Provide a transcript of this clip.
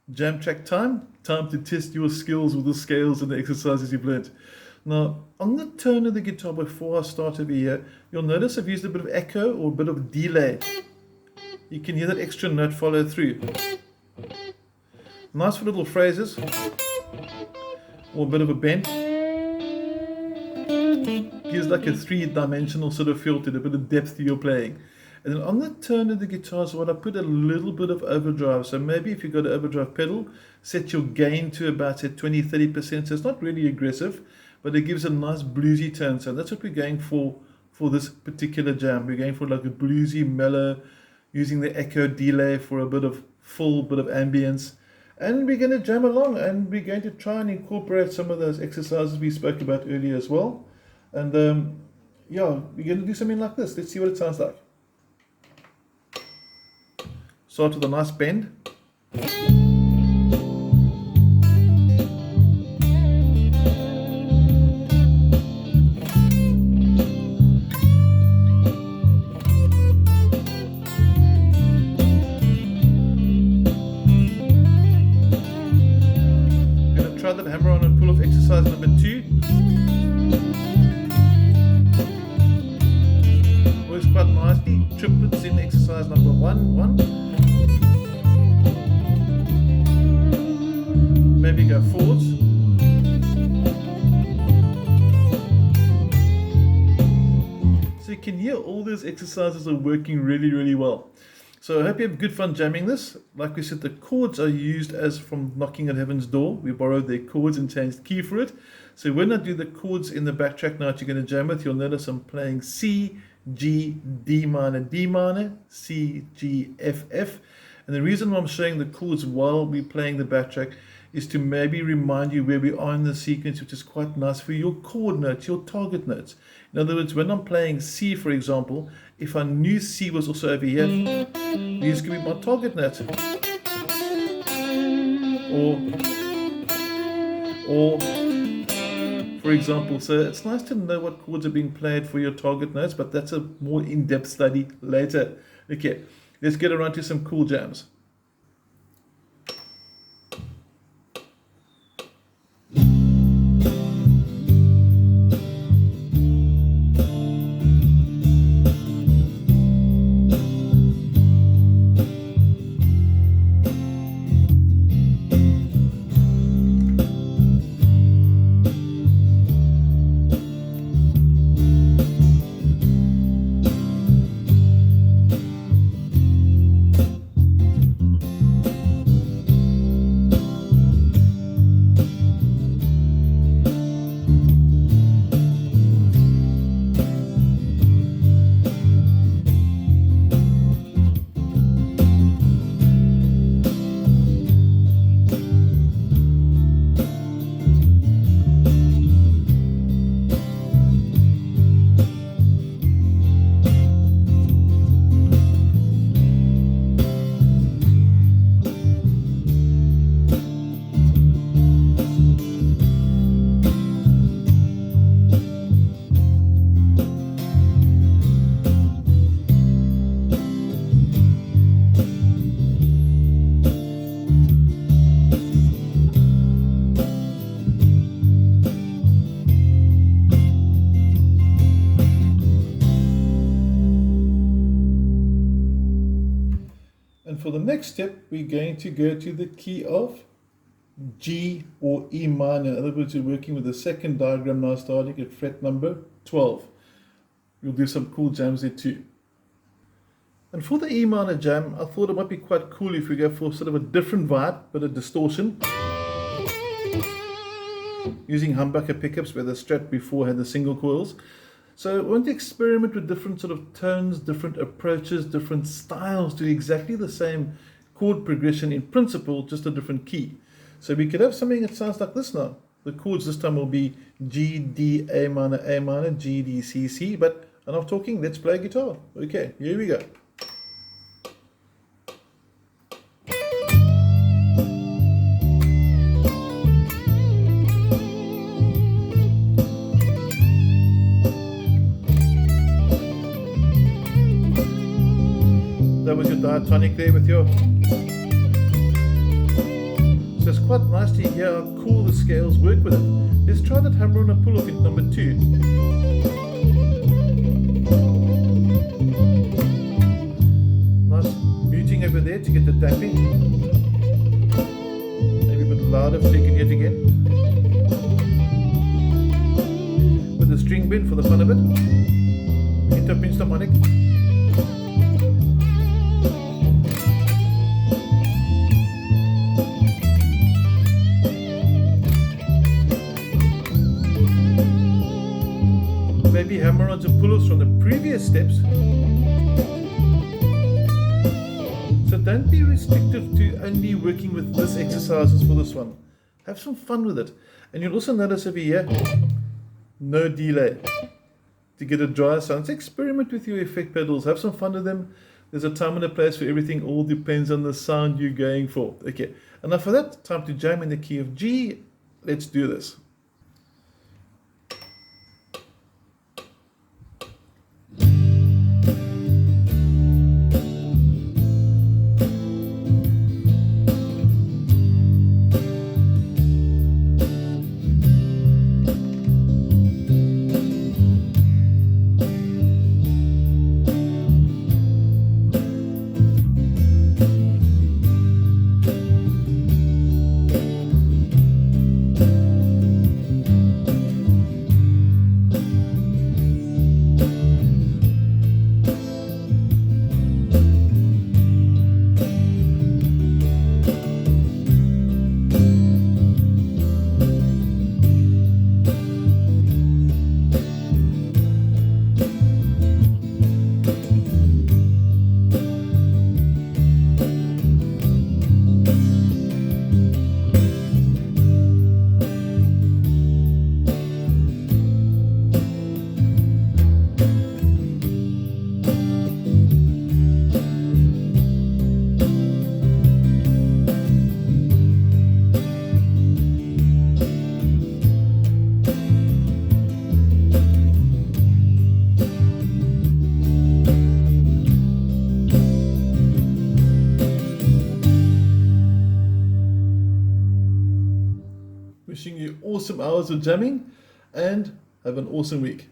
Jam track time. Time to test your skills with the scales and the exercises you've learnt. Now, on the tone of the guitar before I start over here, you'll notice I've used a bit of echo or a bit of delay. You can hear that extra note follow through. Nice for little phrases, or a bit of a bend. Gives like a three-dimensional sort of feel to it, a bit of depth to your playing. And then on the tone of the guitar, so I put a little bit of overdrive. So maybe if you've got an overdrive pedal, set your gain to about 20-30%. So it's not really aggressive, but it gives a nice bluesy tone. So that's what we're going for this particular jam. We're going for like a bluesy, mellow, using the echo delay for a bit of full bit of ambience. And we're going to jam along, and we're going to try and incorporate some of those exercises we spoke about earlier as well. And yeah, we're going to do something like this. Let's see what it sounds like. Start with a nice bend. Going to try that hammer on and pull off exercise number 2. Works quite nicely. Triplets in exercise number 1. Maybe go forwards. So you can hear all these exercises are working really, really well. So I hope you have good fun jamming this. Like we said, the chords are used as from Knocking at Heaven's Door. We borrowed their chords and changed key for it. So when I do the chords in the backtrack now that you're going to jam with, you'll notice I'm playing C, G, D minor, C, G, F, F. And the reason why I'm showing the chords while we're playing the backtrack is to maybe remind you where we are in the sequence, which is quite nice for your chord notes, your target notes. In other words, when I'm playing C, for example, if I knew C was also over here, these could be my target notes. Or for example, so it's nice to know what chords are being played for your target notes, but that's a more in-depth study later. Okay, let's get around to some cool jams. And for the next step, we're going to go to the key of G or E minor. In other words, we're working with the second diagram now, starting at fret number 12. We'll do some cool jams there too. And for the E minor jam, I thought it might be quite cool if we go for sort of a different vibe, but a distortion. Using humbucker pickups where the Strat before had the single coils. So I want to experiment with different sort of tones, different approaches, different styles to exactly the same chord progression in principle, just a different key. So we could have something that sounds like this now. The chords this time will be G, D, A minor, G, D, C, C. But enough talking, let's play guitar. Okay, here we go. That was your diatonic there with your quite nice to hear how cool the scales work with it. Let's try that hammer on a pull-off in number 2. Nice muting over there to get the damping. Maybe a bit louder so you can hear it again. With the string bend for the fun of it. Interpinch harmonic. Maybe hammer-ons and pull-offs from the previous steps. So don't be restrictive to only working with this exercises for this one. Have some fun with it. And you'll also notice over here, no delay. To get a dry sound, so experiment with your effect pedals. Have some fun with them. There's a time and a place for everything. All depends on the sound you're going for. Okay, enough for that. Time to jam in the key of G. Let's do this. Wishing you awesome hours of jamming and have an awesome week.